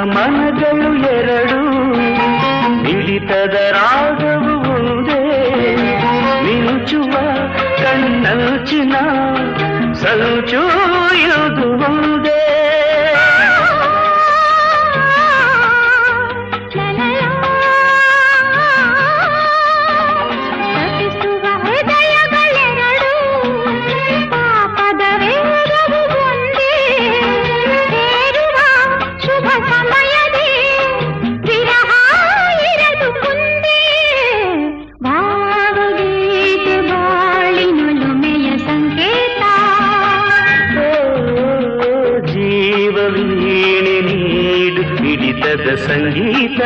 ಮನಗಳು ಎರಡು ಮಿಡಿತದ ರಾಗವು ಒಂದೇ ಮಿಂಚುವ ಕಣ್ಣಂಚಿನ ಸಂಚು ಇದು ಒಂದೇ ಸಂಗೀತ